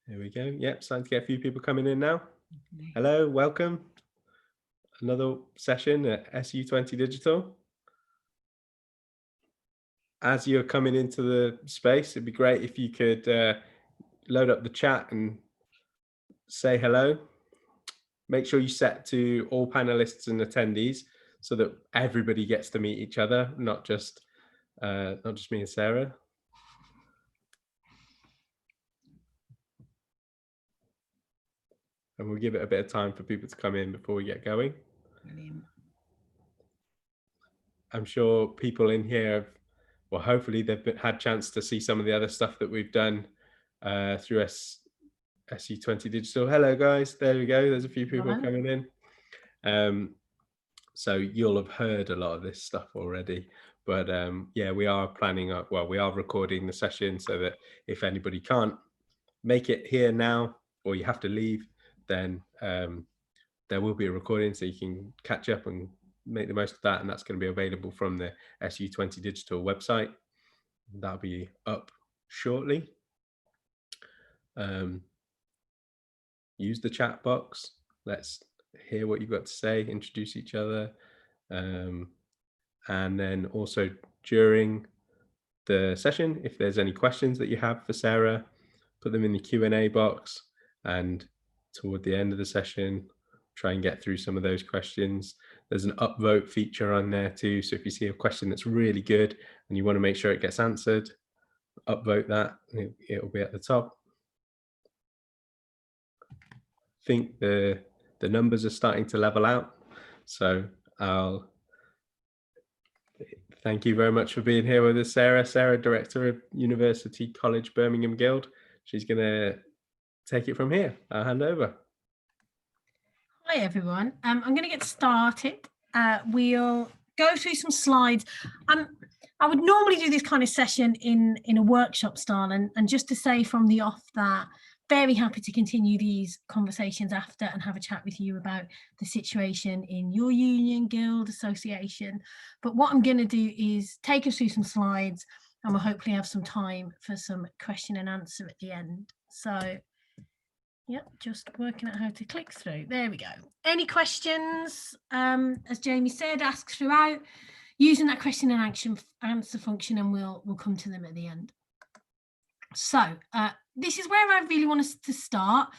There we go. Yep, starting to get a few people coming in now. Hello, welcome. Another session at SU20 Digital. As you're coming into the space, it'd be great if you could load up the chat and say hello. Make sure you set to all panelists and attendees so that everybody gets to meet each other, not just me and Sarah. And we'll give it a bit of time for people to come in before we get going. Brilliant. I'm sure people in here, well, hopefully they've had chance to see some of the other stuff that we've done through SU20 Digital. Hello, guys. There we go. There's a few people coming in. So you'll have heard a lot of this stuff already. But yeah, we are planning, we are recording the session so that if anybody can't make it here now or you have to leave, then there will be a recording so you can catch up and make the most of that. And that's going to be available from the SU20 Digital website. That'll be up shortly. Use the chat box. Let's hear what you've got to say, introduce each other. And then also during the session, if there's any questions that you have for Sarah, put them in the Q&A box, and toward the end of the session, try and get through some of those questions. There's an upvote feature on there too. So if you see a question that's really good and you want to make sure it gets answered, upvote that, it'll be at the top. I think the numbers are starting to level out. So I'll thank you very much for being here with us, Sarah. Sarah, Director of University College Birmingham Guild. She's going to take it from here. I'll hand over. Hi, everyone. I'm going to get started. We'll go through some slides. I would normally do this kind of session in a workshop style, and just to say from the off that very happy to continue these conversations after and have a chat with you about the situation in your union, guild, association. But what I'm going to do is take us through some slides, and we'll hopefully have some time for some question and answer at the end. So yep, just working out how to click through. There we go. Any questions? As Jamie said, ask throughout using that question and answer function, and we'll come to them at the end. So this is where I really want us to start.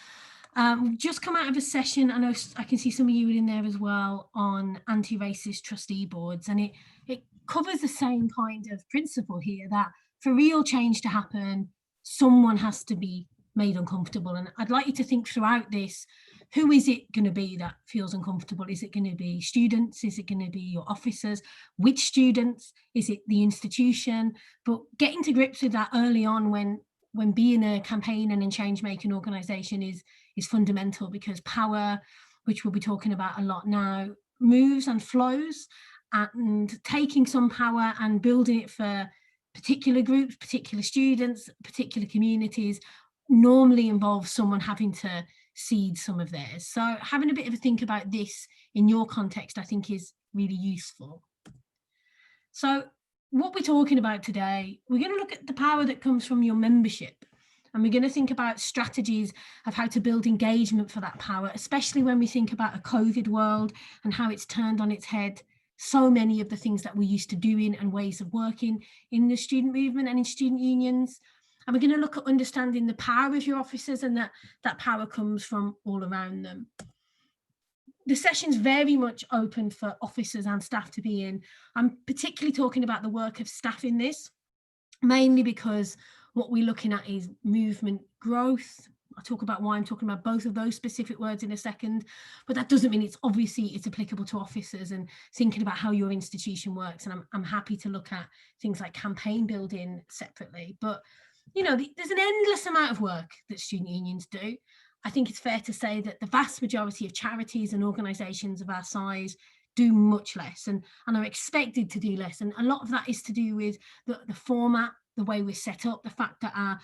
We've just come out of a session. I know I can see some of you in there as well on anti-racist trustee boards, and it covers the same kind of principle here that for real change to happen, someone has to be made uncomfortable. And I'd like you to think throughout this, who is it going to be that feels uncomfortable? Is it going to be students? Is it going to be your officers? Which students? Is it the institution? But getting to grips with that early on when being a campaign and change making organisation is fundamental, because power, which we'll be talking about a lot now, moves and flows, and taking some power and building it for particular groups, particular students, particular communities normally involves someone having to cede some of theirs. So having a bit of a think about this in your context, I think, is really useful. So what we're talking about today, we're going to look at the power that comes from your membership, and we're going to think about strategies of how to build engagement for that power, especially when we think about a COVID world and how it's turned on its head so many of the things that we used to doing and ways of working in the student movement and in student unions. And we're going to look at understanding the power of your officers, and that power comes from all around them. The session's very much open for officers and staff to be in. I'm particularly talking about the work of staff in this, mainly because what we're looking at is movement growth. I'll talk about why I'm talking about both of those specific words in a second, but that doesn't mean it's applicable to officers and thinking about how your institution works. And I'm happy to look at things like campaign building separately. But you know, there's an endless amount of work that student unions do. I think it's fair to say that the vast majority of charities and organisations of our size do much less and are expected to do less. And a lot of that is to do with the format, the way we're set up, the fact that our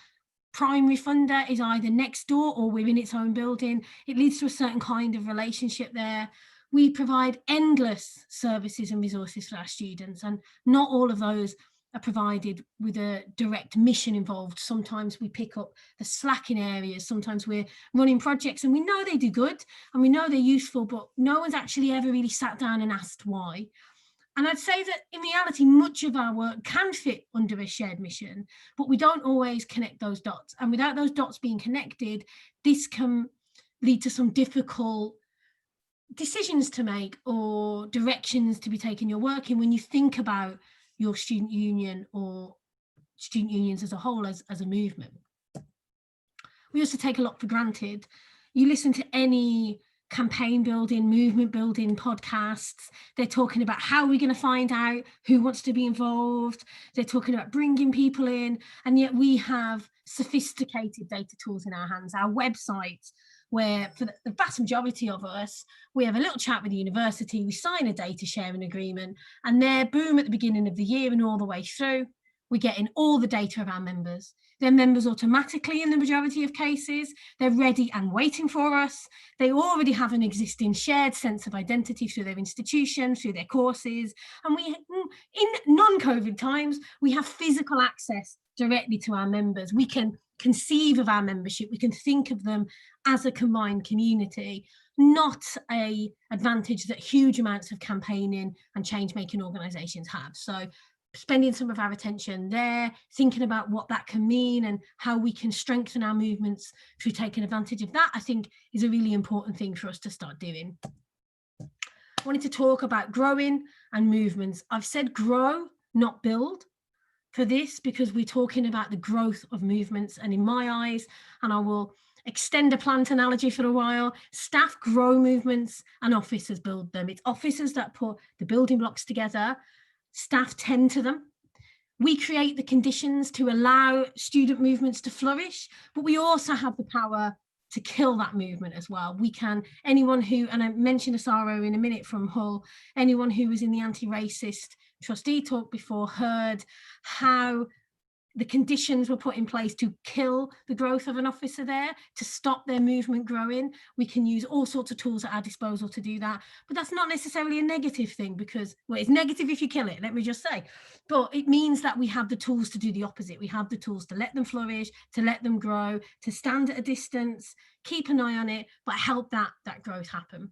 primary funder is either next door or we're in its own building. It leads to a certain kind of relationship there. We provide endless services and resources for our students, and not all of those are provided with a direct mission involved. Sometimes we pick up the slacking areas. Sometimes we're running projects and we know they do good and we know they're useful, but no one's actually ever really sat down and asked why. And I'd say that in reality, much of our work can fit under a shared mission, but we don't always connect those dots. And without those dots being connected, this can lead to some difficult decisions to make or directions to be taken your work in when you think about your student union or student unions as a whole, as a movement. We also take a lot for granted. You listen to any campaign building, movement building podcasts, they're talking about how we're going to find out who wants to be involved. They're talking about bringing people in, and yet we have sophisticated data tools in our hands, our websites, where for the vast majority of us, we have a little chat with the university, we sign a data sharing agreement, and there, boom, at the beginning of the year and all the way through, we get in all the data of our members. They're members automatically in the majority of cases. They're ready and waiting for us. They already have an existing shared sense of identity through their institution, through their courses. And we, in non-COVID times, we have physical access directly to our members. We can conceive of our membership. We can think of them as a combined community, not a advantage that huge amounts of campaigning and change-making organisations have. So spending some of our attention there, thinking about what that can mean and how we can strengthen our movements through taking advantage of that, I think is a really important thing for us to start doing. I wanted to talk about growing and movements. I've said grow, not build, for this because we're talking about the growth of movements, and in my eyes, and I will extend a plant analogy for a while, staff grow movements and officers build them. It's officers that put the building blocks together, staff tend to them. We create the conditions to allow student movements to flourish, but we also have the power to kill that movement as well. We can, anyone who, and I mentioned Asaro in a minute from Hull, anyone who was in the anti-racist trustee talk before heard how the conditions were put in place to kill the growth of an officer there, to stop their movement growing. We can use all sorts of tools at our disposal to do that, but that's not necessarily a negative thing because, well, it's negative if you kill it, let me just say, but it means that we have the tools to do the opposite. We have the tools to let them flourish, to let them grow, to stand at a distance, keep an eye on it, but help that growth happen.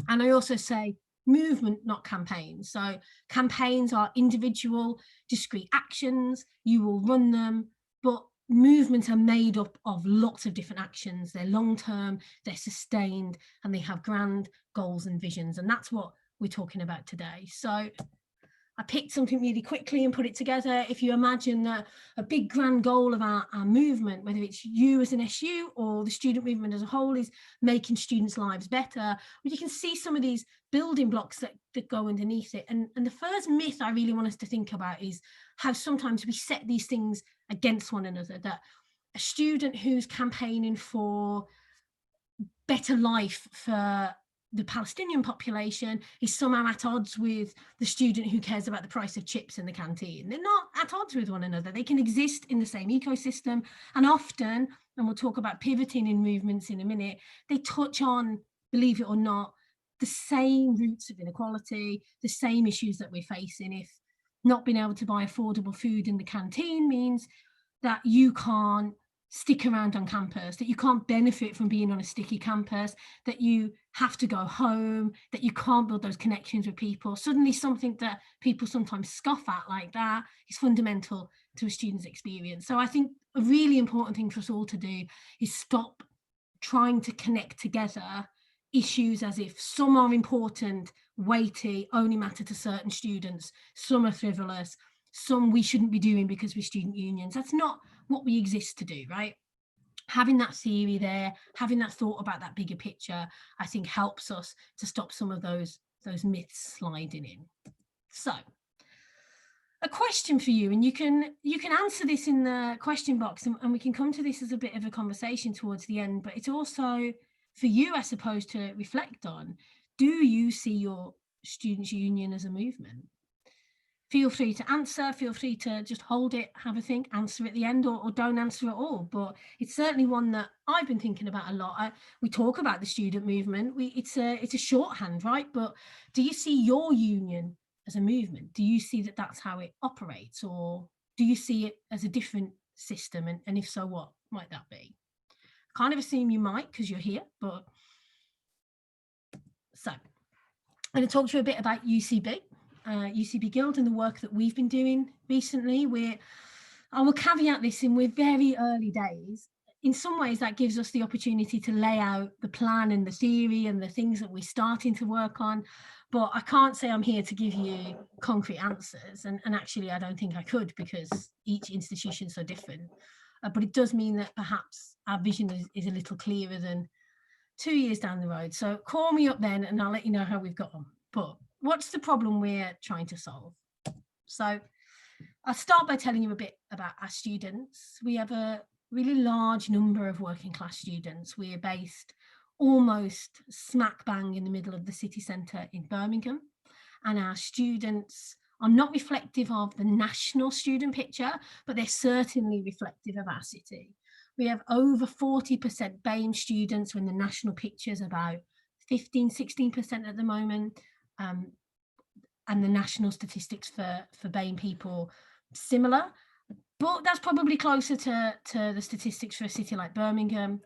And I also say, movement, not campaigns. So campaigns are individual, discrete actions, you will run them, but movements are made up of lots of different actions. They're long-term, they're sustained, and they have grand goals and visions. And that's what we're talking about today. So I picked something really quickly and put it together. If you imagine that a big grand goal of our movement, whether it's you as an SU or the student movement as a whole, is making students' lives better, well, you can see some of these building blocks that go underneath it. And the first myth I really want us to think about is how sometimes we set these things against one another, that a student who's campaigning for better life for the Palestinian population is somehow at odds with the student who cares about the price of chips in the canteen. They're not at odds with one another. They can exist in the same ecosystem, and often, and we'll talk about pivoting in movements in a minute, they touch on, believe it or not, the same roots of inequality, the same issues that we're facing. If not being able to buy affordable food in the canteen means that you can't stick around on campus, that you can't benefit from being on a sticky campus, that you have to go home, that you can't build those connections with people. Suddenly something that people sometimes scoff at like that is fundamental to a student's experience. So I think a really important thing for us all to do is stop trying to connect together issues as if some are important, weighty, only matter to certain students, some are frivolous, some we shouldn't be doing because we're student unions. That's not what we exist to do, right? Having that theory there, having that thought about that bigger picture, I think helps us to stop some of those myths sliding in. So, a question for you, and you can answer this in the question box, and we can come to this as a bit of a conversation towards the end, but it's also for you, I suppose, to reflect on. Do you see your students' union as a movement? Feel free to answer, feel free to just hold it, have a think, answer at the end, or don't answer at all. But it's certainly one that I've been thinking about a lot. We talk about the student movement. It's a shorthand, right? But do you see your union as a movement? Do you see that that's how it operates, or do you see it as a different system? And if so, what might that be? Kind of assume you might because you're here, but so I'm going to talk to you a bit about UCB, UCB Guild, and the work that we've been doing recently. I will caveat this in we're very early days. In some ways, that gives us the opportunity to lay out the plan and the theory and the things that we're starting to work on. But I can't say I'm here to give you concrete answers. And actually, I don't think I could, because each institution is so different. But it does mean that perhaps our vision is a little clearer than 2 years down the road. So call me up then and I'll let you know how we've got on. But what's the problem we're trying to solve? So I'll start by telling you a bit about our students. We have a really large number of working class students. We're based almost smack bang in the middle of the city centre in Birmingham, and our students are not reflective of the national student picture, but they're certainly reflective of our city. We have over 40% BAME students when the national picture is about 15-16% at the moment, and the national statistics for BAME people similar, but that's probably closer to the statistics for a city like Birmingham.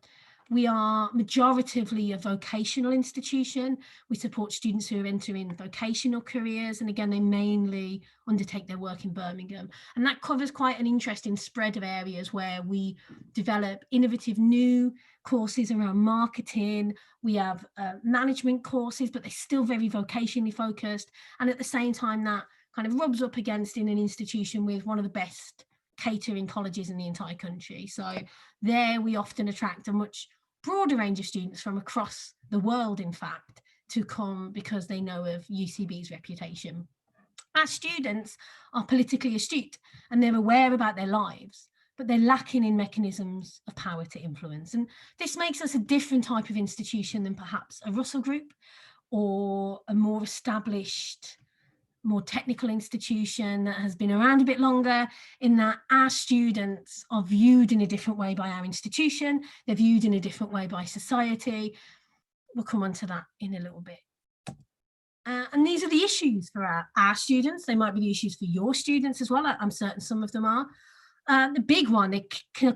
We are majoritively a vocational institution. We support students who are entering vocational careers, and again, they mainly undertake their work in Birmingham. And that covers quite an interesting spread of areas where we develop innovative new courses around marketing. We have management courses, but they're still very vocationally focused. And at the same time, that kind of rubs up against in an institution with one of the best catering colleges in the entire country. So there we often attract a much broader range of students from across the world, in fact, to come because they know of UCB's reputation. Our students are politically astute and they're aware about their lives, but they're lacking in mechanisms of power to influence. And this makes us a different type of institution than perhaps a Russell Group or a more established, more technical institution that has been around a bit longer, in that our students are viewed in a different way by our institution. They're viewed in a different way by society. We'll come on to that in a little bit. And these are the issues for our students. They might be the issues for your students as well. I'm certain some of them are. The big one, they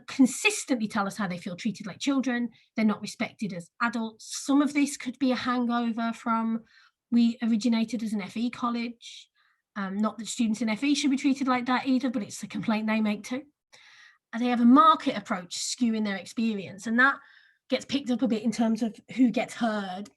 consistently tell us how they feel treated like children. They're not respected as adults. Some of this could be a hangover from we originated as an FE college. Not that students in FE should be treated like that either, but it's a complaint they make too. And they have a market approach skewing their experience, and that gets picked up a bit in terms of who gets heard.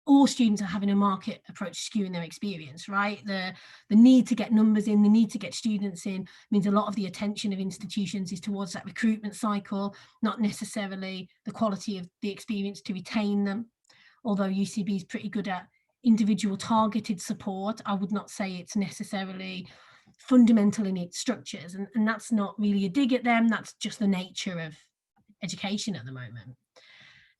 All students are having a market approach skewing their experience, right? The need to get numbers in, the need to get students in means a lot of the attention of institutions is towards that recruitment cycle, not necessarily the quality of the experience to retain them. Although UCB is pretty good at individual targeted support, I would not say it's necessarily fundamental in its structures, and that's not really a dig at them. That's just the nature of education at the moment.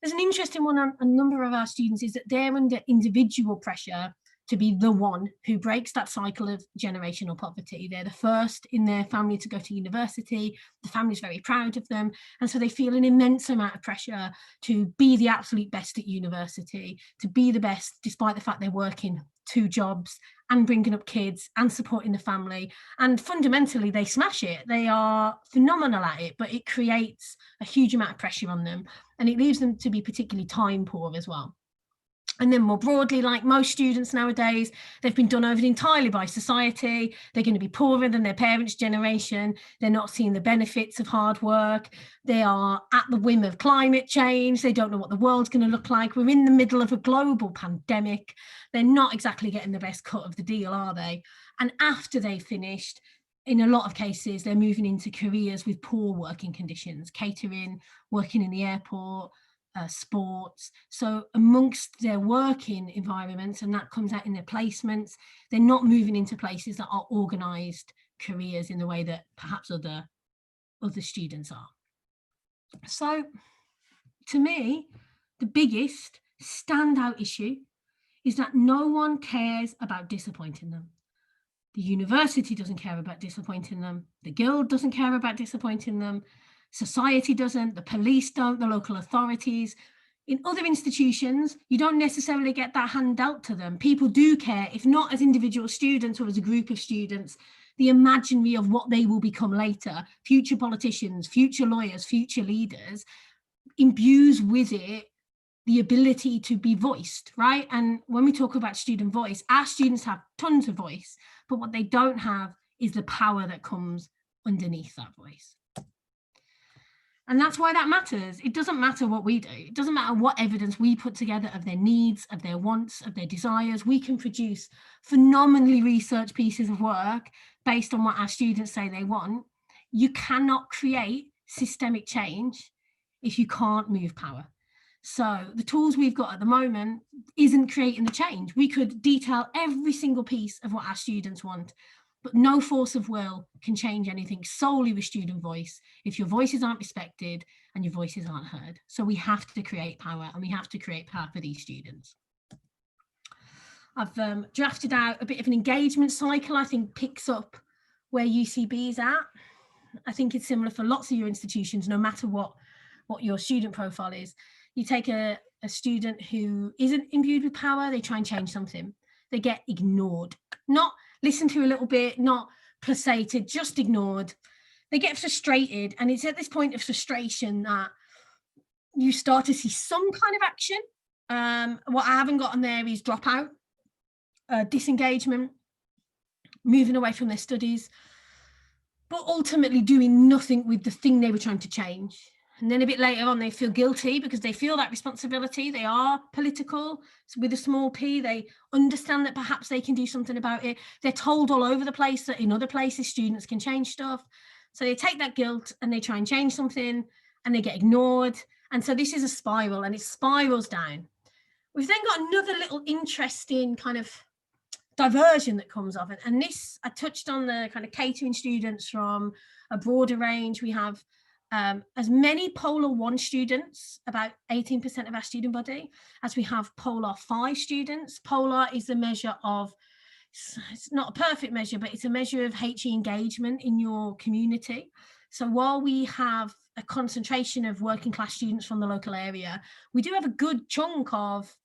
There's an interesting one on a number of our students is that they're under individual pressure to be the one who breaks that cycle of generational poverty. They're the first in their family to go to university. The family's very proud of them. And so they feel an immense amount of pressure to be the absolute best at university, to be the best, despite the fact they're working 2 jobs and bringing up kids and supporting the family. And fundamentally, they smash it. They are phenomenal at it, but it creates a huge amount of pressure on them. And it leaves them to be particularly time poor as well. And then more broadly, like most students nowadays, they've been done over entirely by society. They're going to be poorer than their parents' generation. They're not seeing the benefits of hard work. They are at the whim of climate change. They don't know what the world's going to look like. We're in the middle of a global pandemic. They're not exactly getting the best cut of the deal, are they? And after they've finished, in a lot of cases, they're moving into careers with poor working conditions, catering, working in the airport, sports. So amongst their working environments, and that comes out in their placements, they're not moving into places that are organised careers in the way that perhaps other students are. So to me, the biggest standout issue is that no one cares about disappointing them. The university doesn't care about disappointing them. The guild doesn't care about disappointing them. Society doesn't, the police don't, the local authorities. In other institutions, you don't necessarily get that hand dealt to them. People do care, if not as individual students or as a group of students, the imaginary of what they will become later, future politicians, future lawyers, future leaders, imbues with it the ability to be voiced, right? And when we talk about student voice, our students have tons of voice, but what they don't have is the power that comes underneath that voice. And that's why that matters. It doesn't matter what we do. It doesn't matter what evidence we put together of their needs, of their wants, of their desires. We can produce phenomenally researched pieces of work based on what our students say they want. You cannot create systemic change if you can't move power. So the tools we've got at the moment isn't creating the change. We could detail every single piece of what our students want, but no force of will can change anything solely with student voice if your voices aren't respected and your voices aren't heard. So we have to create power, and we have to create power for these students. I've drafted out a bit of an engagement cycle I think picks up where UCB is at. I think it's similar for lots of your institutions, no matter what your student profile is. You take a student who isn't imbued with power, they try and change something. They get ignored, not listened to a little bit, not placated, just ignored. They get frustrated, and it's at this point of frustration that you start to see some kind of action. What I haven't got on there is dropout, disengagement, moving away from their studies, but ultimately doing nothing with the thing they were trying to change. And then a bit later on, they feel guilty because they feel that responsibility. They are political with a small p. They understand that perhaps they can do something about it. They're told all over the place that in other places, students can change stuff. So they take that guilt and they try and change something, and they get ignored. And so this is a spiral, and it spirals down. We've then got another little interesting kind of diversion that comes of it. And this, I touched on the kind of catering students from a broader range. We have as many Polar 1 students, about 18% of our student body, as we have Polar 5 students. Polar is a measure of, it's not a perfect measure, but it's a measure of HE engagement in your community. So while we have a concentration of working class students from the local area, we do have a good chunk of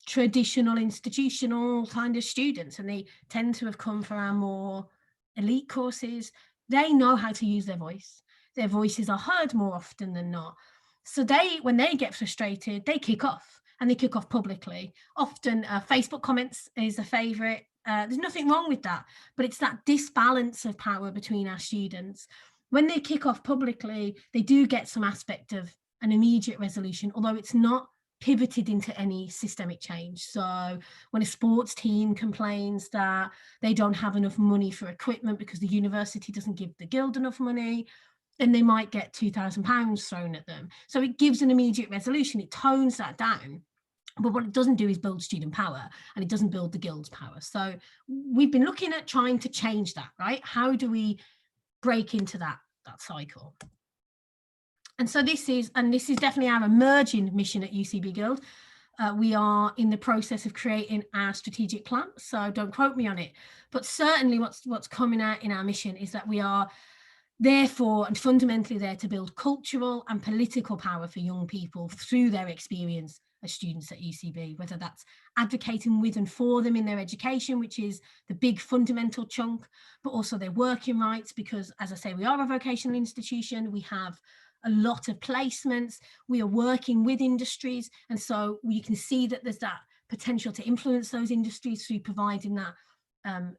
traditional institutional kind of students, and they tend to have come for our more elite courses. They know how to use their voice. Their voices are heard more often than not. So when they get frustrated, they kick off, and they kick off publicly. Often Facebook comments is a favorite. There's nothing wrong with that, but it's that disbalance of power between our students. When they kick off publicly, they do get some aspect of an immediate resolution, although it's not pivoted into any systemic change. So when a sports team complains that they don't have enough money for equipment because the university doesn't give the guild enough money, then they might get £2,000 thrown at them. So it gives an immediate resolution. It tones that down. But what it doesn't do is build student power, and it doesn't build the guild's power. So we've been looking at trying to change that, right? How do we break into that cycle? And so this is definitely our emerging mission at UCB Guild. We are in the process of creating our strategic plan, so don't quote me on it. But certainly what's coming out in our mission is that we are therefore and fundamentally there to build cultural and political power for young people through their experience as students at UCB, whether that's advocating with and for them in their education, which is the big fundamental chunk, but also their working rights, because as I say, we are a vocational institution. We have a lot of placements. We are working with industries. And so we can see that there's that potential to influence those industries through providing that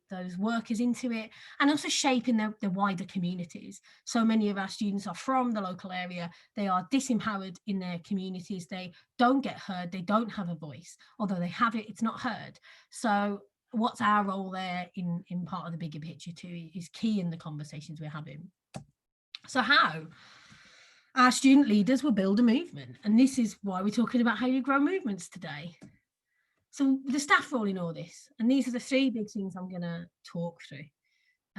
those workers into it, and also shaping the wider communities. So many of our students are from the local area. They are disempowered in their communities. They don't get heard. They don't have a voice. Although they have it, it's not heard. So what's our role there in part of the bigger picture too is key in the conversations we're having. So how? Our student leaders will build a movement. And this is why we're talking about how you grow movements today. So the staff role in all this, and these are the three big things I'm going to talk through.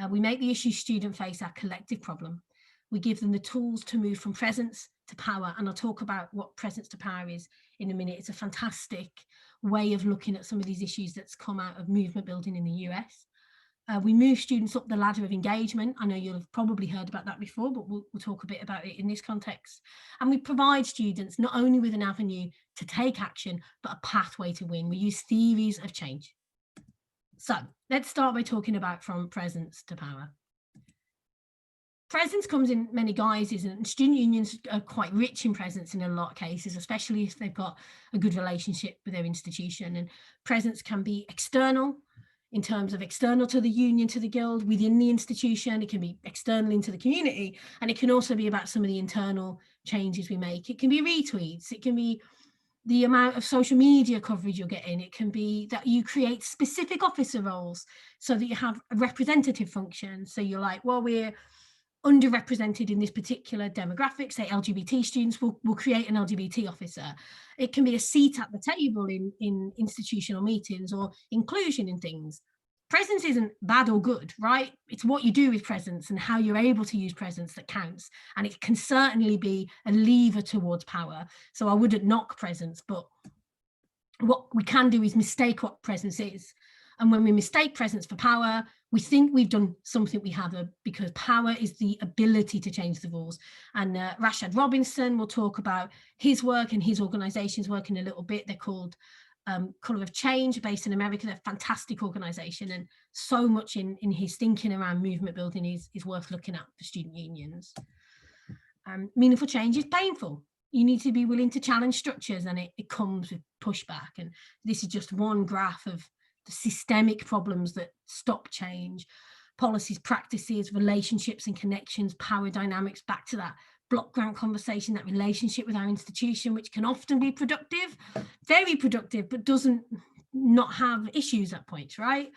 We make the issues students face our collective problem. We give them the tools to move from presence to power, and I'll talk about what presence to power is in a minute. It's a fantastic way of looking at some of these issues that's come out of movement building in the US. We move students up the ladder of engagement. I know you'll have probably heard about that before, but we'll talk a bit about it in this context. And we provide students not only with an avenue to take action, but a pathway to win. We use theories of change. So let's start by talking about from presence to power. Presence comes in many guises, and student unions are quite rich in presence in a lot of cases, especially if they've got a good relationship with their institution. And presence can be external, in terms of external to the union, to the guild, within the institution. It can be external into the community, and it can also be about some of the internal changes we make. It can be retweets, it can be the amount of social media coverage you're getting. It can be that you create specific officer roles so that you have a representative function. So you're like, well, we're underrepresented in this particular demographic, say LGBT students, will create an LGBT officer. It can be a seat at the table in institutional meetings, or inclusion in things. Presence isn't bad or good, right? It's what you do with presence and how you're able to use presence that counts. And it can certainly be a lever towards power. So I wouldn't knock presence, but what we can do is mistake what presence is. And when we mistake presence for power, we think we've done something we haven't, because power is the ability to change the rules. And Rashad Robinson will talk about his work and his organization's work in a little bit. They're called Colour of Change, based in America. They're a fantastic organization, and so much in his thinking around movement building is worth looking at for student unions. Meaningful change is painful. You need to be willing to challenge structures, and it comes with pushback. And this is just one graph of the systemic problems that stop change: policies, practices, relationships and connections, power dynamics, back to that block grant conversation, that relationship with our institution, which can often be productive, very productive, but doesn't not have issues at points, right?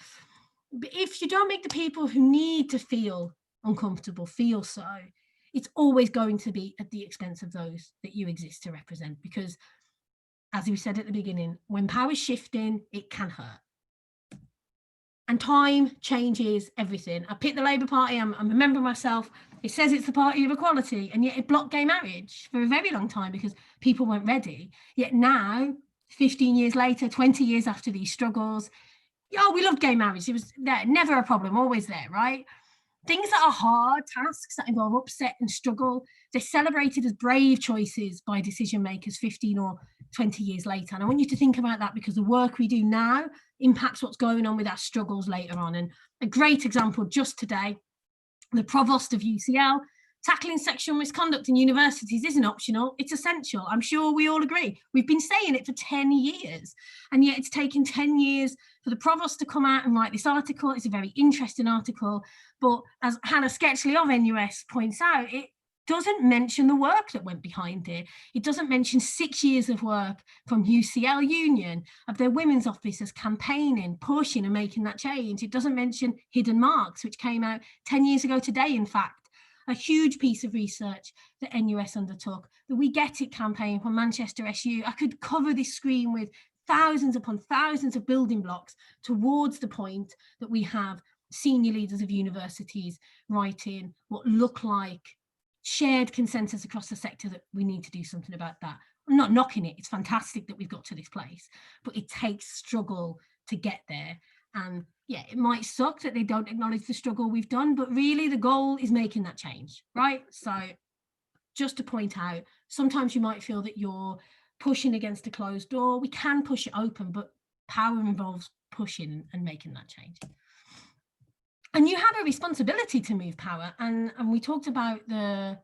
But if you don't make the people who need to feel uncomfortable feel so, it's always going to be at the expense of those that you exist to represent. Because, as we said at the beginning, when power is shifting, it can hurt. And time changes everything. I picked the Labour Party, I'm a member myself. It says it's the party of equality, and yet it blocked gay marriage for a very long time because people weren't ready. Yet now, 15 years later, 20 years after these struggles, we loved gay marriage. It was there, never a problem, always there, right? Things that are hard, tasks that involve upset and struggle, they're celebrated as brave choices by decision makers 15 or 20 years later. And I want you to think about that, because the work we do now impacts what's going on with our struggles later on. And a great example just today, the provost of UCL: tackling sexual misconduct in universities isn't optional, it's essential. I'm sure we all agree. We've been saying it for 10 years, and yet it's taken 10 years for the provost to come out and write this article. It's a very interesting article, but as Hannah Sketchley of NUS points out, it doesn't mention the work that went behind it. It doesn't mention 6 years of work from UCL Union, of their women's officers campaigning, pushing and making that change. It doesn't mention Hidden Marks, which came out 10 years ago today, in fact. A huge piece of research that NUS undertook, the We Get It campaign from Manchester SU. I could cover this screen with thousands upon thousands of building blocks towards the point that we have senior leaders of universities writing what look like shared consensus across the sector that we need to do something about that. I'm not knocking it, it's fantastic that we've got to this place, but it takes struggle to get there. And yeah, it might suck that they don't acknowledge the struggle we've done, but really the goal is making that change, right? So just to point out, sometimes you might feel that you're pushing against a closed door. We can push it open, but power involves pushing and making that change. And you have a responsibility to move power. And we talked about the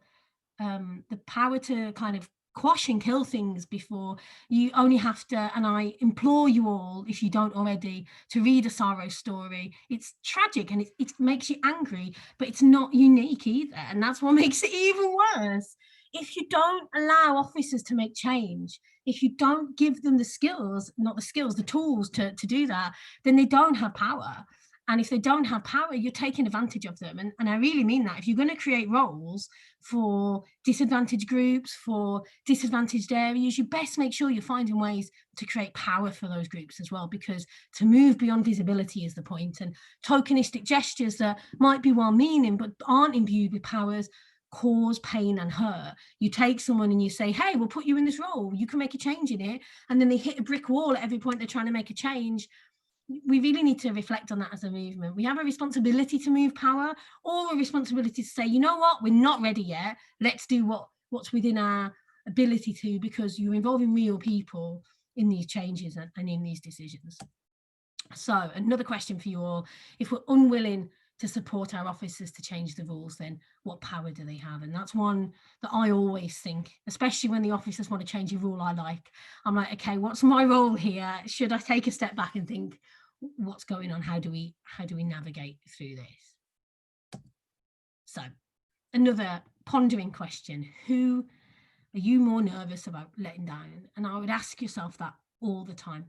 power to kind of quash and kill things before. You only have to, and I implore you all, if you don't already, to read Asaro's story. It's tragic and it makes you angry, but it's not unique either. And that's what makes it even worse. If you don't allow officers to make change, if you don't give them the skills, not the skills, the tools to do that, then they don't have power. And if they don't have power, you're taking advantage of them. And I really mean that. If you're going to create roles for disadvantaged groups, for disadvantaged areas, you best make sure you're finding ways to create power for those groups as well, because to move beyond visibility is the point. And tokenistic gestures that might be well-meaning but aren't imbued with powers cause pain and hurt. You take someone and you say, hey, we'll put you in this role, you can make a change in it, and then they hit a brick wall at every point they're trying to make a change. we really need to reflect on that as a movement. We have a responsibility to move power, or a responsibility to say, you know what, we're not ready yet. Let's do what's within our ability to, because you're involving real people in these changes and in these decisions. So another question for you all: if we're unwilling to support our officers to change the rules, then what power do they have? And that's one that I always think, especially when the officers want to change a rule I like. I'm like, okay, what's my role here? Should I take a step back and think, what's going on? How do we navigate through this? So another pondering question: who are you more nervous about letting down? And I would ask yourself that all the time,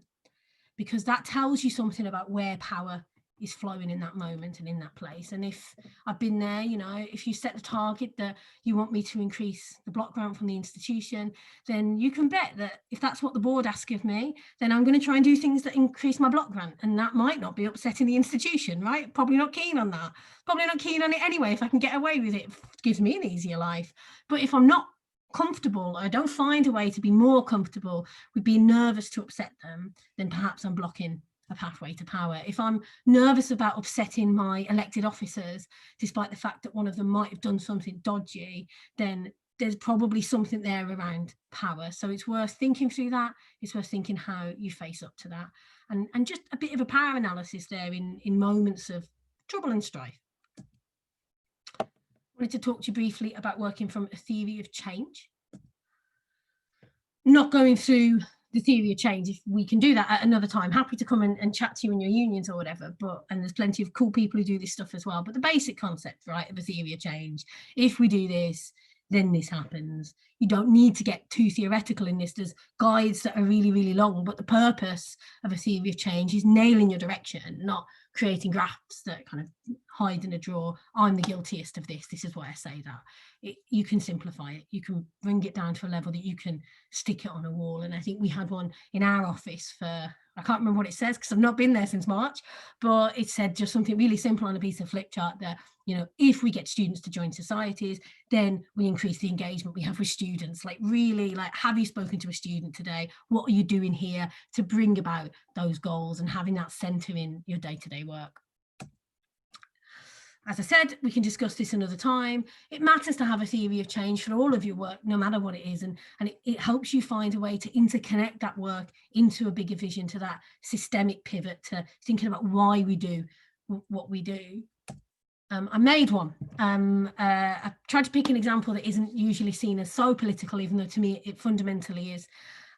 because that tells you something about where power is flowing in that moment and in that place. And if I've been there, you know, if you set the target that you want me to increase the block grant from the institution, then you can bet that if that's what the board asks of me, then I'm going to try and do things that increase my block grant. And that might not be upsetting the institution, right? Probably not keen on that. Probably not keen on it anyway. If I can get away with it, it gives me an easier life. But if I'm not comfortable, I don't find a way to be more comfortable with being nervous to upset them, then perhaps I'm blocking a pathway to power. If I'm nervous about upsetting my elected officers, despite the fact that one of them might have done something dodgy, then there's probably something there around power. So it's worth thinking through that. It's worth thinking how you face up to that, and just a bit of a power analysis there in moments of trouble and strife. I wanted to talk to you briefly about working from a theory of change. Not going through the theory of change, if we can do that at another time, happy to come and chat to you in your unions or whatever, and there's plenty of cool people who do this stuff as well. But the basic concept, right, of a theory of change: if we do this, then this happens. You don't need to get too theoretical in this. There's guides that are really, really long, but the purpose of a theory of change is nailing your direction, not creating graphs that kind of hide in a drawer. I'm the guiltiest of this. This is why I say that. You can simplify it. You can bring it down to a level that you can stick it on a wall. And I think we had one in our office for, I can't remember what it says because I've not been there since March, but it said just something really simple on a piece of flip chart that, you know, if we get students to join societies, then we increase the engagement we have with students. Like, really, like, have you spoken to a student today? What are you doing here to bring about those goals, and having that center in your day-to-day work? As I said, we can discuss this another time. It matters to have a theory of change for all of your work, no matter what it is, and it helps you find a way to interconnect that work into a bigger vision, to that systemic pivot, to thinking about why we do what we do. I made one. I tried to pick an example that isn't usually seen as so political, even though to me it fundamentally is.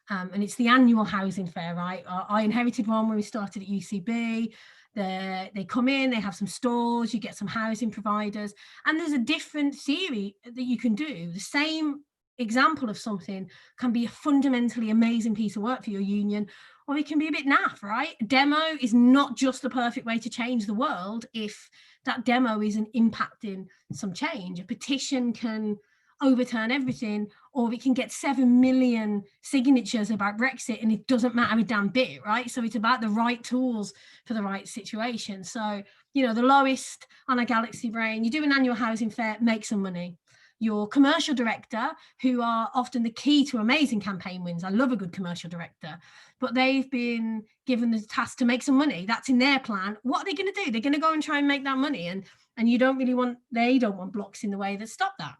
And it's the annual housing fair, right? I inherited one when we started at UCB. They come in, they have some stores, you get some housing providers, and there's a different theory that you can do. The same example of something can be a fundamentally amazing piece of work for your union, or it can be a bit naff, right? A demo is not just the perfect way to change the world if that demo isn't impacting some change. A petition can overturn everything, or it can get 7 million signatures about Brexit and it doesn't matter a damn bit, right? So it's about the right tools for the right situation. So, you know, the lowest on a Galaxy Brain, you do an annual housing fair, make some money. Your commercial director, who are often the key to amazing campaign wins. I love a good commercial director, but they've been given the task to make some money. That's in their plan. What are they going to do? They're going to go and try and make that money. And you don't really want, they don't want blocks in the way that stop that.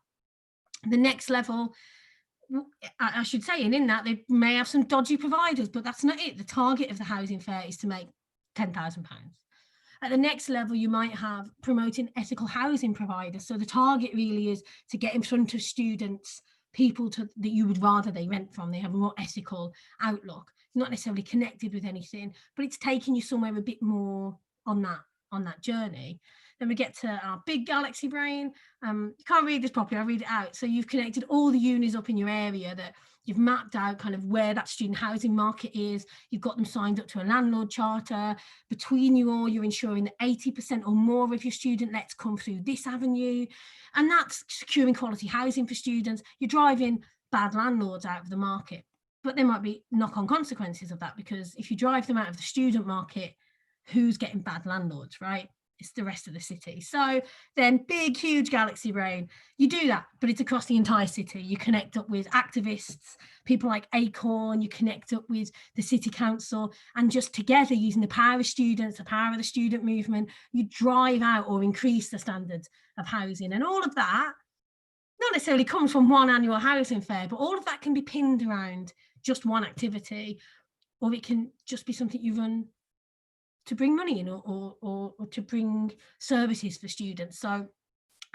The next level, I should say, and in that they may have some dodgy providers, but that's not it. The target of the housing fair is to make £10,000. At the next level, you might have promoting ethical housing providers. So the target really is to get in front of students, people that you would rather they rent from. They have a more ethical outlook, not necessarily connected with anything, but it's taking you somewhere a bit more on that journey. Then we get to our big Galaxy Brain. You can't read this properly, I'll read it out. So you've connected all the unis up in your area, that you've mapped out kind of where that student housing market is. You've got them signed up to a landlord charter. Between you all, you're ensuring that 80% or more of your student lets come through this avenue. And that's securing quality housing for students. You're driving bad landlords out of the market. But there might be knock-on consequences of that, because if you drive them out of the student market, who's getting bad landlords, right? it's the rest of the city. So then big, huge galaxy brain, you do that, but it's across the entire city. You connect up with activists, people like Acorn, you connect up with the city council, and just together using the power of students, the power of the student movement, you drive out or increase the standards of housing. And all of that not necessarily comes from one annual housing fair, but all of that can be pinned around just one activity, or it can just be something you run to bring money in or to bring services for students. So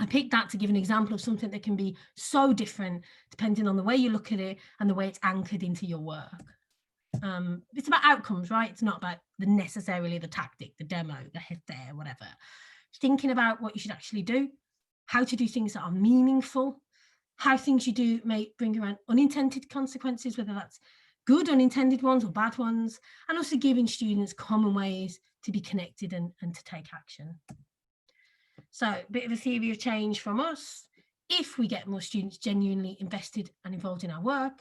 I picked that to give an example of something that can be so different depending on the way you look at it and the way it's anchored into your work. It's about outcomes, right? It's not about necessarily the tactic, the demo, the head there, whatever. Thinking about what you should actually do, how to do things that are meaningful, how things you do may bring around unintended consequences, whether that's good unintended ones or bad ones, and also giving students common ways to be connected and to take action. So a bit of a theory of change from us. If we get more students genuinely invested and involved in our work,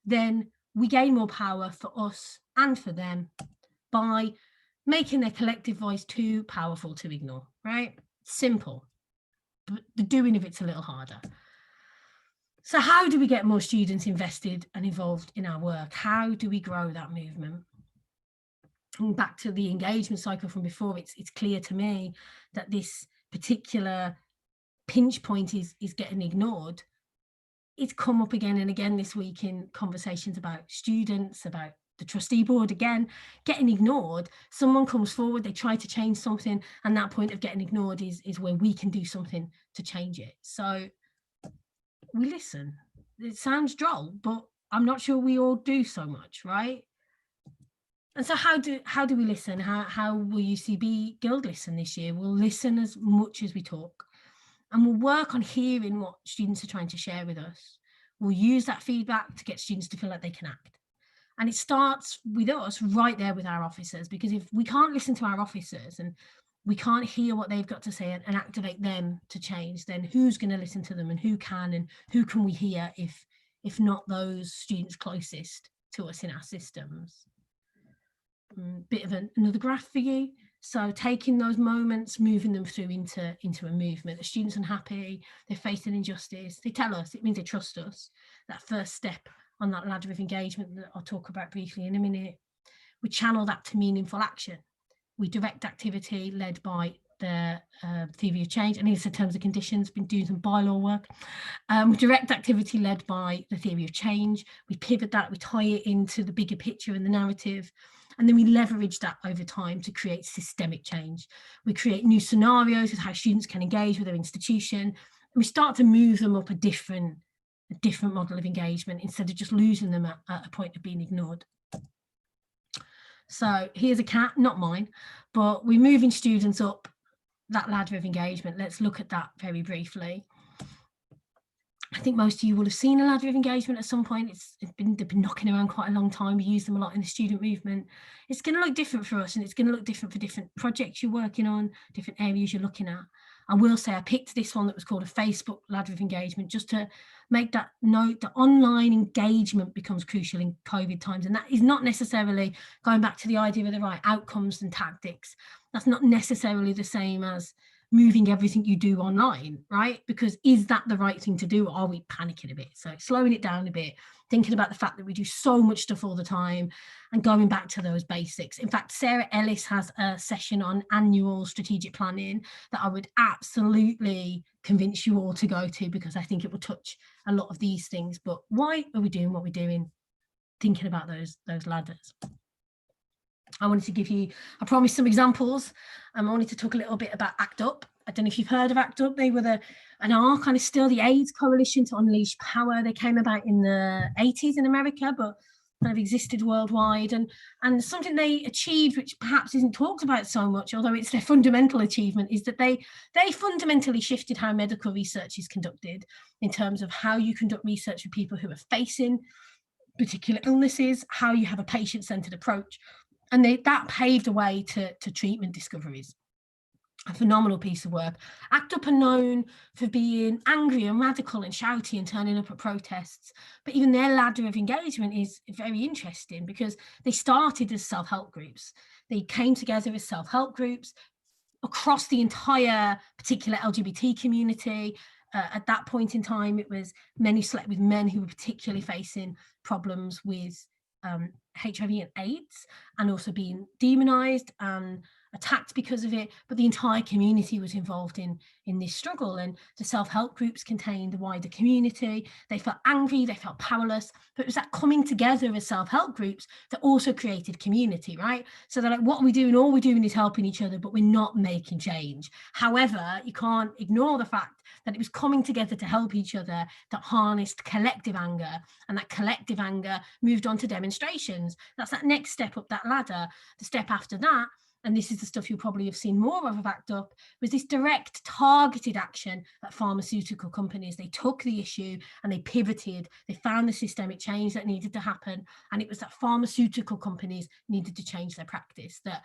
then we gain more power for us and for them by making their collective voice too powerful to ignore, right? Simple, but the doing of it's a little harder. So how do we get more students invested and involved in our work? How do we grow that movement? And back to the engagement cycle from before, it's clear to me that this particular pinch point is getting ignored. It's come up again and again this week in conversations about students, about the trustee board, again, getting ignored. Someone comes forward, they try to change something, and that point of getting ignored is where we can do something to change it. So we listen. It sounds droll, but I'm not sure we all do so much, right? And so how do we listen? How will UCB Guild listen this year? We'll listen as much as we talk, and we'll work on hearing what students are trying to share with us. We'll use that feedback to get students to feel like they can act. And it starts with us right there with our officers, because if we can't listen to our officers and we can't hear what they've got to say and activate them to change, then who's going to listen to them, and who can we hear if not those students closest to us in our systems? Bit of another graph for you. So taking those moments, moving them through into a movement. The students unhappy, they're facing injustice, they tell us, it means they trust us. That first step on that ladder of engagement that I'll talk about briefly in a minute. We channel that to meaningful action. We direct activity led by the theory of change. I need to say terms and conditions, been doing some bylaw work. Direct activity led by the theory of change. We pivot that, we tie it into the bigger picture and the narrative. And then we leverage that over time to create systemic change. We create new scenarios of how students can engage with their institution. And we start to move them up a different model of engagement instead of just losing them at a point of being ignored. So here's a cat, not mine, but we're moving students up that ladder of engagement. Let's look at that very briefly. I think most of you will have seen a ladder of engagement at some point. They've been knocking around quite a long time. We use them a lot in the student movement. It's going to look different for us, and it's going to look different for different projects you're working on, different areas you're looking at. I will say I picked this one that was called a Facebook ladder of engagement, just to make that note that online engagement becomes crucial in COVID times. And that is not necessarily going back to the idea of the right outcomes and tactics. That's not necessarily the same as moving everything you do online, right? Because is that the right thing to do? Or are we panicking a bit? So slowing it down a bit, thinking about the fact that we do so much stuff all the time and going back to those basics. In fact, Sarah Ellis has a session on annual strategic planning that I would absolutely convince you all to go to, because I think it will touch a lot of these things. But why are we doing what we're doing? Thinking about those ladders. I wanted to give you, I promised some examples. I wanted to talk a little bit about ACT UP. I don't know if you've heard of ACT UP. They were and are kind of still the AIDS Coalition to Unleash Power. They came about in the 80s in America, but kind of existed worldwide. And something they achieved, which perhaps isn't talked about so much, although it's their fundamental achievement, is that they fundamentally shifted how medical research is conducted in terms of how you conduct research with people who are facing particular illnesses, how you have a patient-centered approach. And that paved the way to treatment discoveries. A phenomenal piece of work. ACT UP are known for being angry and radical and shouty and turning up at protests, but even their ladder of engagement is very interesting, because they started as self-help groups. They came together as self-help groups, across the entire particular LGBT community. At that point in time, it was men who slept with men who were particularly facing problems with HIV and AIDS, and also being demonized and attacked because of it. But the entire community was involved in this struggle, and the self-help groups contained the wider community. They felt angry, they felt powerless, but it was that coming together as self-help groups that also created community, right? So they're like, what are we doing? All we're doing is helping each other, but we're not making change. However, you can't ignore the fact that it was coming together to help each other that harnessed collective anger, and that collective anger moved on to demonstrations. That's that next step up that ladder. The step after that, and this is the stuff you'll probably have seen more of ACT UP, was this direct targeted action at pharmaceutical companies. They took the issue and they pivoted. They found the systemic change that needed to happen, and it was that pharmaceutical companies needed to change their practice, that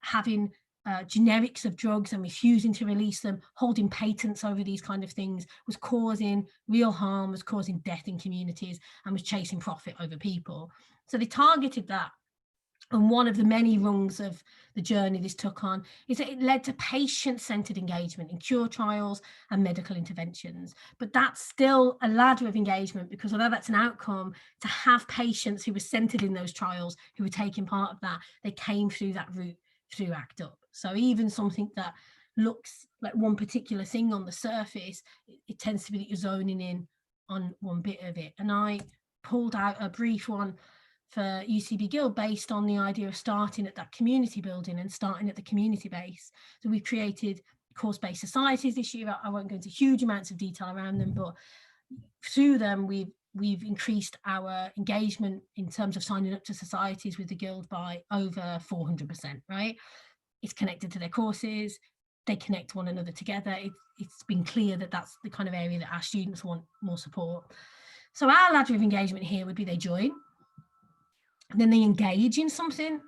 having generics of drugs and refusing to release them, holding patents over these kind of things, was causing real harm, was causing death in communities, and was chasing profit over people. So they targeted that. And one of the many rungs of the journey this took on is that it led to patient-centered engagement in cure trials and medical interventions. But that's still a ladder of engagement, because although that's an outcome, to have patients who were centered in those trials, who were taking part of that, they came through that route through ACT UP. So even something that looks like one particular thing on the surface, it tends to be that you're zoning in on one bit of it. And I pulled out a brief one for UCB Guild based on the idea of starting at that community building and starting at the community base. So we've created course-based societies this year. I won't go into huge amounts of detail around them, but through them we've increased our engagement in terms of signing up to societies with the Guild by over 400%, right? It's connected to their courses, they connect one another together. It's been clear that that's the kind of area that our students want more support. So our ladder of engagement here would be they join, and then they engage in something,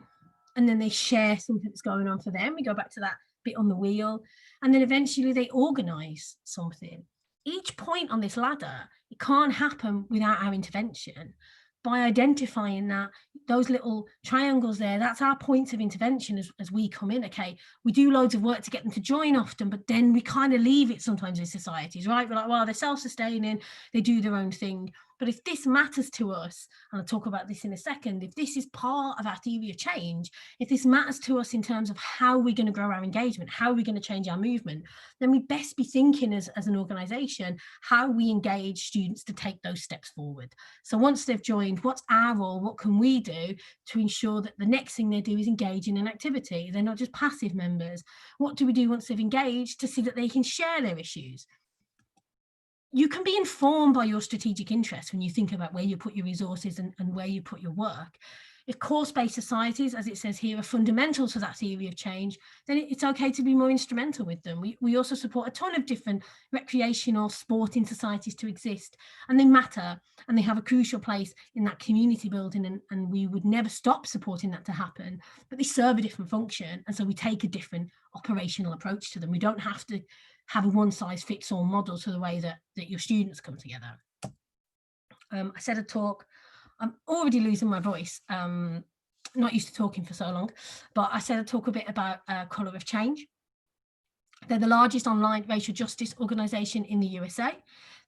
and then they share something that's going on for them. We go back to that bit on the wheel, and then eventually they organise something. Each point on this ladder, it can't happen without our intervention. By identifying that, those little triangles there, that's our points of intervention as we come in. Okay, we do loads of work to get them to join often, but then we kind of leave it sometimes in societies, right? We're like, well, they're self-sustaining, they do their own thing. But if this matters to us, and I'll talk about this in a second, if this is part of our theory of change, if this matters to us in terms of how we're going to grow our engagement, how we're going to change our movement, then we best be thinking as an organisation how we engage students to take those steps forward. So once they've joined, what's our role? What can we do to ensure that the next thing they do is engage in an activity? They're not just passive members. What do we do once they've engaged to see that they can share their issues? You can be informed by your strategic interests when you think about where you put your resources and where you put your work. If course-based societies, as it says here, are fundamental to that theory of change, then it's okay to be more instrumental with them. We also support a ton of different recreational sporting societies to exist, and they matter, and they have a crucial place in that community building, and we would never stop supporting that to happen, but they serve a different function, and so we take a different operational approach to them. We don't have to have a one-size-fits-all model to the way that your students come together. I said a talk, I'm already losing my voice, not used to talking for so long, but I said a talk a bit about Colour of Change. They're the largest online racial justice organisation in the USA.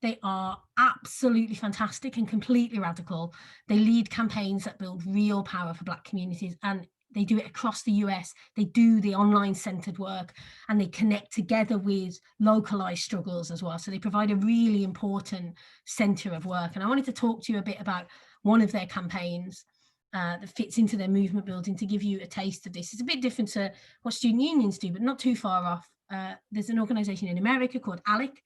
They are absolutely fantastic and completely radical. They lead campaigns that build real power for Black communities, and they do it across the US. They do the online centered work, and they connect together with localized struggles as well. So they provide a really important center of work. And I wanted to talk to you a bit about one of their campaigns that fits into their movement building to give you a taste of this. It's a bit different to what student unions do, but not too far off. There's an organization in America called ALEC.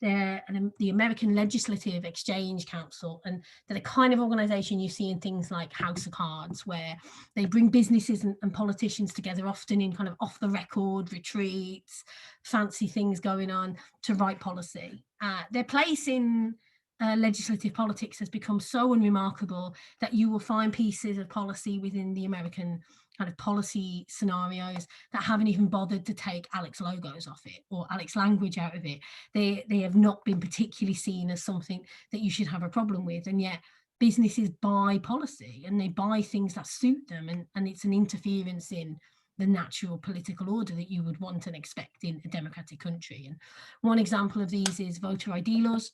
They're the American Legislative Exchange Council, and they're the kind of organization you see in things like House of Cards, where they bring businesses and politicians together, often in kind of off the record retreats, fancy things going on to write policy. Their place in legislative politics has become so unremarkable that you will find pieces of policy within the American kind of policy scenarios that haven't even bothered to take ALEC's logos off it or ALEC's language out of it. They have not been particularly seen as something that you should have a problem with, and yet businesses buy policy and they buy things that suit them, and it's an interference in the natural political order that you would want and expect in a democratic country. And one example of these is voter ID laws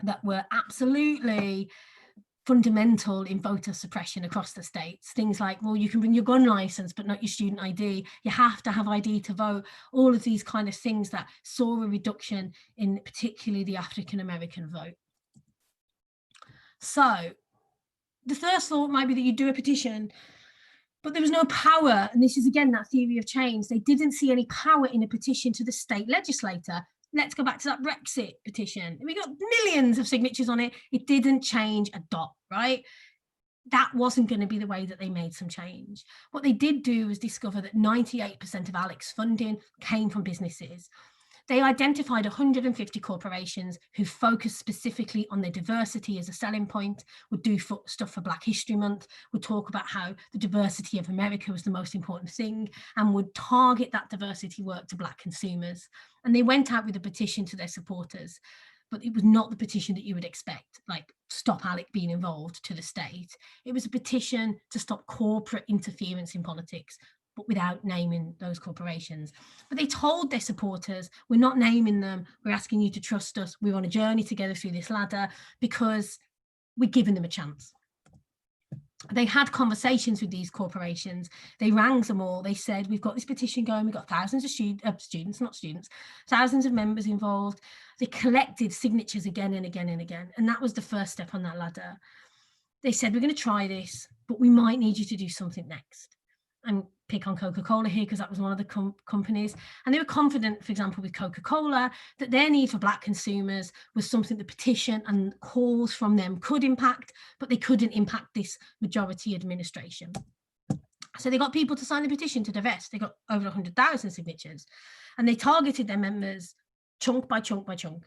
that were absolutely fundamental in voter suppression across the states. Things like, well, you can bring your gun license, but not your student ID. You have to have ID to vote. All of these kind of things that saw a reduction in particularly the African-American vote. So the first thought might be that you do a petition, but there was no power. And this is again, that theory of change. They didn't see any power in a petition to the state legislator. Let's go back to that Brexit petition. We got millions of signatures on it. It didn't change a dot, right? That wasn't going to be the way that they made some change. What they did do was discover that 98% of ALEC's funding came from businesses. They identified 150 corporations who focused specifically on their diversity as a selling point, would do stuff for Black History Month, would talk about how the diversity of America was the most important thing, and would target that diversity work to Black consumers. And they went out with a petition to their supporters, but it was not the petition that you would expect, like stop ALEC being involved to the state. It was a petition to stop corporate interference in politics, but without naming those corporations. But they told their supporters, we're not naming them, we're asking you to trust us, we're on a journey together through this ladder because we're giving them a chance. They had conversations with these corporations, they rang them all, they said, we've got this petition going, we've got thousands of thousands of members involved. They collected signatures again and again and again, and that was the first step on that ladder. They said, we're going to try this, but we might need you to do something next. And pick on Coca-Cola here because that was one of the companies. And they were confident, for example, with Coca-Cola, that their need for Black consumers was something the petition and calls from them could impact, but they couldn't impact this majority administration. So they got people to sign the petition to divest. They got over 100,000 signatures, and they targeted their members chunk by chunk by chunk.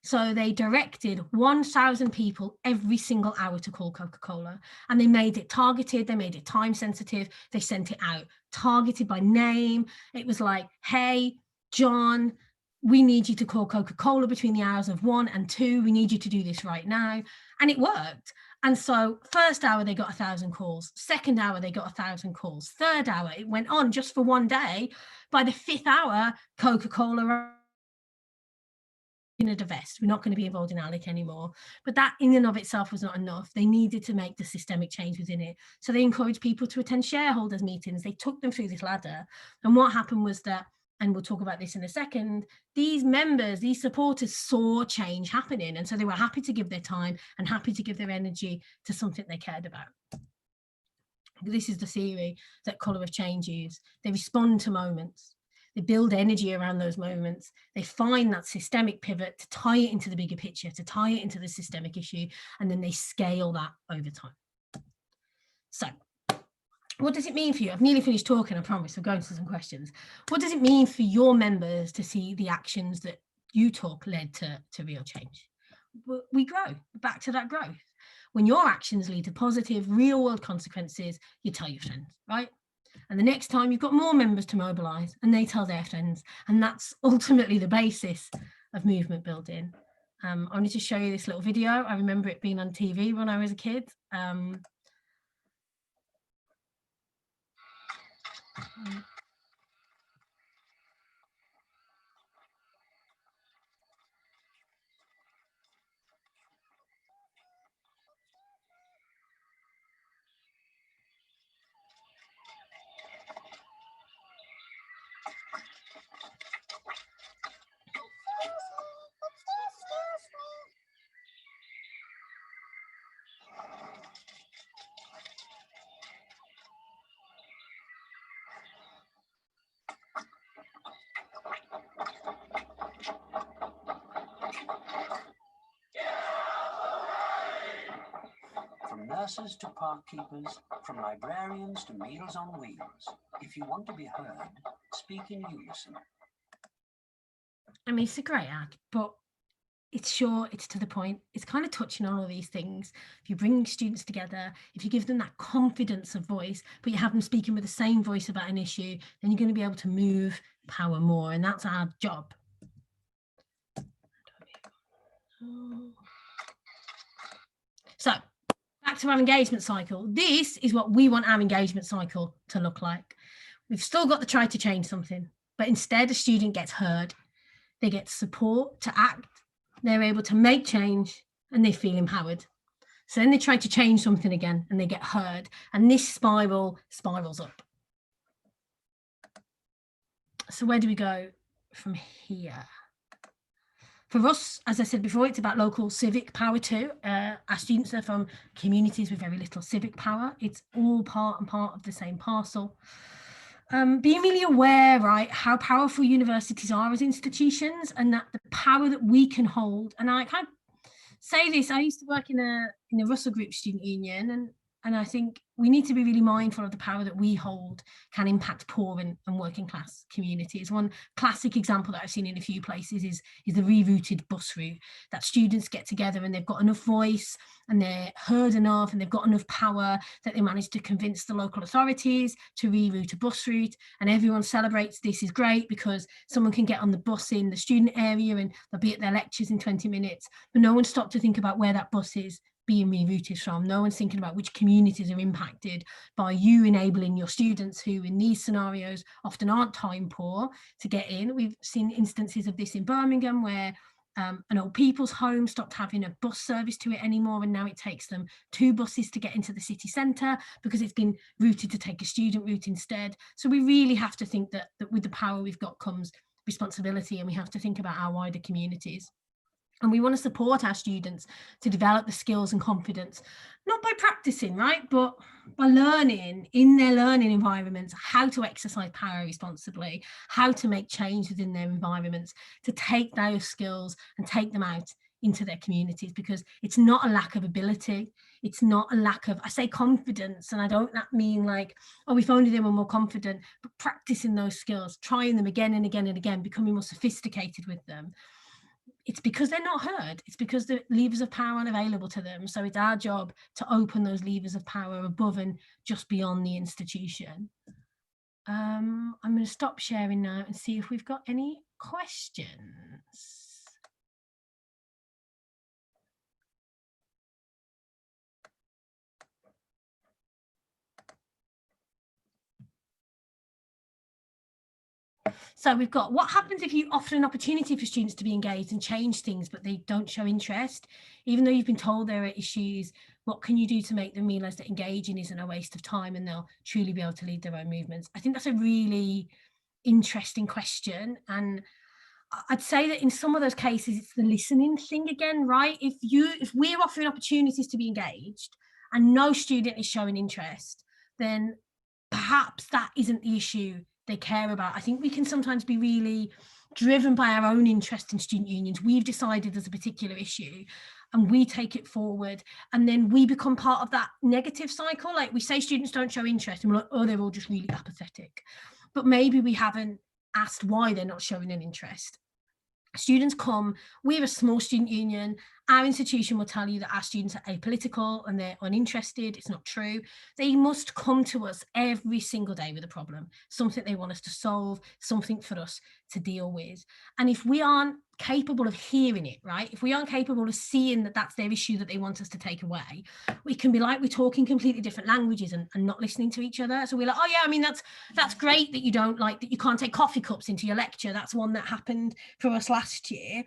So they directed 1,000 people every single hour to call Coca-Cola, and they made it targeted, they made it time sensitive, they sent it out, targeted by name. It was like, hey, John, we need you to call Coca-Cola between the hours of 1 and 2. We need you to do this right now. And it worked. And so first hour, they got 1,000 calls. Second hour, they got 1,000 calls. Third hour, it went on just for one day. By the fifth hour, Coca-Cola a divest. We're not going to be involved in ALEC anymore. But that in and of itself was not enough. They needed to make the systemic change within it. So they encouraged people to attend shareholders meetings. They took them through this ladder. And what happened was that, and we'll talk about this in a second, these members, these supporters saw change happening. And so they were happy to give their time and happy to give their energy to something they cared about. This is the theory that Colour of Change use. They respond to moments. They build energy around those moments. They find that systemic pivot to tie it into the bigger picture, to tie it into the systemic issue, and then they scale that over time. So what does it mean for you? I've nearly finished talking, I promise. We're going to some questions. What does it mean for your members to see the actions that you took led to real change? We grow, back to that growth. When your actions lead to positive, real world consequences, you tell your friends, right? And the next time you've got more members to mobilise and they tell their friends. And that's ultimately the basis of movement building. I wanted to show you this little video. I remember it being on TV when I was a kid. From nurses to park keepers, from librarians to Meals on Wheels. If you want to be heard, speak in unison. I mean, it's a great ad, but it's short, it's to the point, it's kind of touching on all these things. If you bring students together, if you give them that confidence of voice, but you have them speaking with the same voice about an issue, then you're going to be able to move power more, and that's our job. So back to our engagement cycle. This is what we want our engagement cycle to look like. We've still got to try to change something, but instead a student gets heard. They get support to act. They're able to make change and they feel empowered. So then they try to change something again and they get heard. And this spirals up. So where do we go from here? For us, as I said before, it's about local civic power too. Our students are from communities with very little civic power. It's all part of the same parcel. Being really aware, right, how powerful universities are as institutions, and that the power that we can hold. And I kind of say this, I used to work in a Russell Group student union, and I think we need to be really mindful of the power that we hold can impact poor and working class communities. One classic example that I've seen in a few places is the rerouted bus route, that students get together and they've got enough voice and they're heard enough and they've got enough power that they manage to convince the local authorities to reroute a bus route, and everyone celebrates. This is great because someone can get on the bus in the student area and they'll be at their lectures in 20 minutes, but no one stopped to think about where that bus is being rerouted from. No one's thinking about which communities are impacted by you enabling your students, who in these scenarios often aren't time poor, to get in. We've seen instances of this in Birmingham where an old people's home stopped having a bus service to it anymore, and now it takes them 2 buses to get into the city centre because it's been routed to take a student route instead. So we really have to think that with the power we've got comes responsibility, and we have to think about our wider communities. And we want to support our students to develop the skills and confidence, not by practicing, right, but by learning in their learning environments how to exercise power responsibly, how to make change within their environments, to take those skills and take them out into their communities, because it's not a lack of ability. It's not a lack of, I say confidence, and I don't mean like, oh, if only they were more confident, but practicing those skills, trying them again and again and again, becoming more sophisticated with them. It's because they're not heard. It's because the levers of power aren't available to them. So it's our job to open those levers of power above and just beyond the institution. I'm going to stop sharing now and see if we've got any questions. So we've got, what happens if you offer an opportunity for students to be engaged and change things, but they don't show interest? Even though you've been told there are issues, what can you do to make them realise that engaging isn't a waste of time and they'll truly be able to lead their own movements? I think that's a really interesting question. And I'd say that in some of those cases, it's the listening thing again, right? If we're offering opportunities to be engaged and no student is showing interest, then perhaps that isn't the issue they care about. I think we can sometimes be really driven by our own interest in student unions. We've decided there's a particular issue and we take it forward, and then we become part of that negative cycle. Like, we say students don't show interest and we're like, oh, they're all just really apathetic. But maybe we haven't asked why they're not showing an interest. Students come, we're a small student union. Our institution will tell you that our students are apolitical and they're uninterested. It's not true. They must come to us every single day with a problem, something they want us to solve, something for us to deal with. And if we aren't capable of hearing it, right, if we aren't capable of seeing that that's their issue that they want us to take away, we can be like, we're talking completely different languages and not listening to each other. So we're like, oh yeah, I mean, that's great that you don't like that you can't take coffee cups into your lecture. That's one that happened for us last year.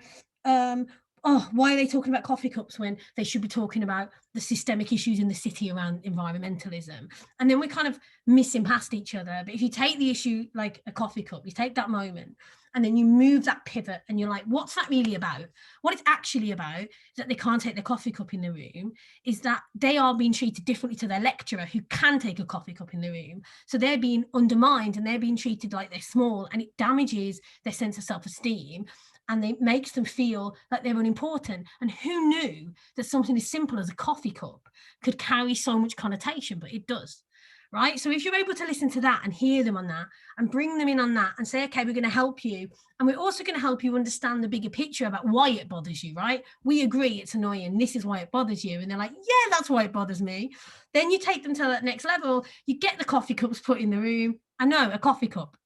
Oh, why are they talking about coffee cups when they should be talking about the systemic issues in the city around environmentalism? And then we're kind of missing past each other. But if you take the issue like a coffee cup, you take that moment and then you move that pivot and you're like, what's that really about? What it's actually about is that they can't take their coffee cup in the room, is that they are being treated differently to their lecturer who can take a coffee cup in the room. So they're being undermined and they're being treated like they're small, and it damages their sense of self-esteem. And it makes them feel like they're unimportant. And who knew that something as simple as a coffee cup could carry so much connotation, but it does, right? So if you're able to listen to that and hear them on that and bring them in on that and say, okay, we're going to help you. And we're also going to help you understand the bigger picture about why it bothers you, right? We agree it's annoying. This is why it bothers you. And they're like, yeah, that's why it bothers me. Then you take them to that next level. You get the coffee cups put in the room. I know, a coffee cup,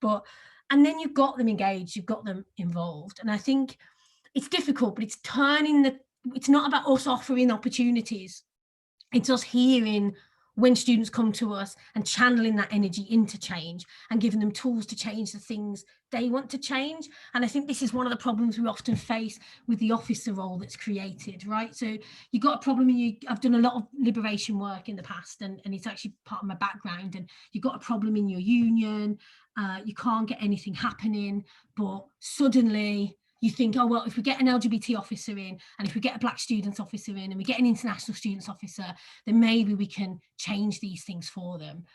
and then you've got them engaged, you've got them involved. And I think it's difficult, but it's not about us offering opportunities. It's us hearing when students come to us, and channeling that energy into change and giving them tools to change the things they want to change. And I think this is one of the problems we often face with the officer role that's created, right? So you've got a problem, I've done a lot of liberation work in the past, and it's actually part of my background, and you've got a problem in your union, you can't get anything happening, but suddenly you think, oh, well, if we get an LGBT officer in, and if we get a Black students officer in, and we get an international students officer, then maybe we can change these things for them.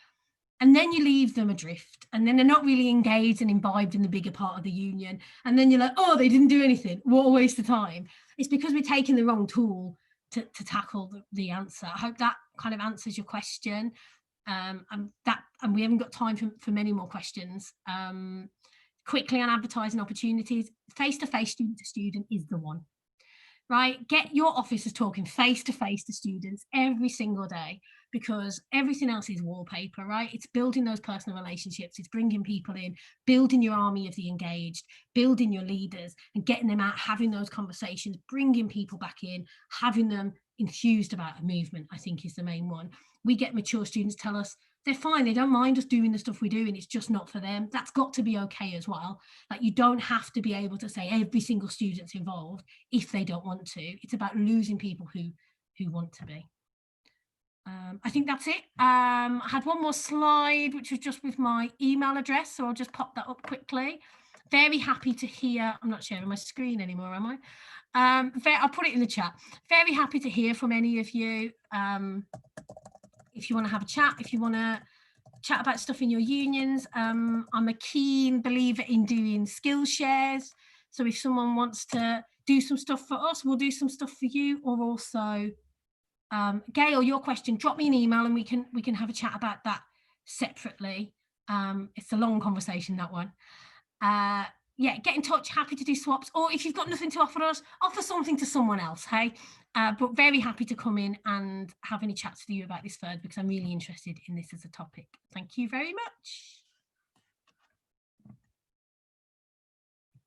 And then you leave them adrift, and then they're not really engaged and imbibed in the bigger part of the union. And then you're like, oh, they didn't do anything. What a waste of time. It's because we're taking the wrong tool to tackle the answer. I hope that kind of answers your question. And we haven't got time for many more questions. Quickly on advertising opportunities, face-to-face, student to student is the one, right? Get your officers talking face-to-face to students every single day, because everything else is wallpaper, right? It's building those personal relationships, it's bringing people in, building your army of the engaged, building your leaders and getting them out, having those conversations, bringing people back in, having them enthused about a movement, I think is the main one. We get mature students tell us they're fine, they don't mind us doing the stuff we do, and it's just not for them. That's got to be okay as well. Like, you don't have to be able to say every single student's involved if they don't want to. It's about losing people who want to be. I think that's it. I had one more slide, which was just with my email address, so I'll just pop that up quickly. Very happy to hear, I'm not sharing my screen anymore, am I? I'll put it in the chat. Very happy to hear from any of you. If you want to have a chat, if you want to chat about stuff in your unions, I'm a keen believer in doing skill shares. So if someone wants to do some stuff for us, we'll do some stuff for you. Or also, Gail, your question, drop me an email and we can have a chat about that separately. It's a long conversation, that one. Yeah, get in touch, happy to do swaps, or if you've got nothing to offer us, offer something to someone else, hey? But very happy to come in and have any chats with you about this further, because I'm really interested in this as a topic. Thank you very much.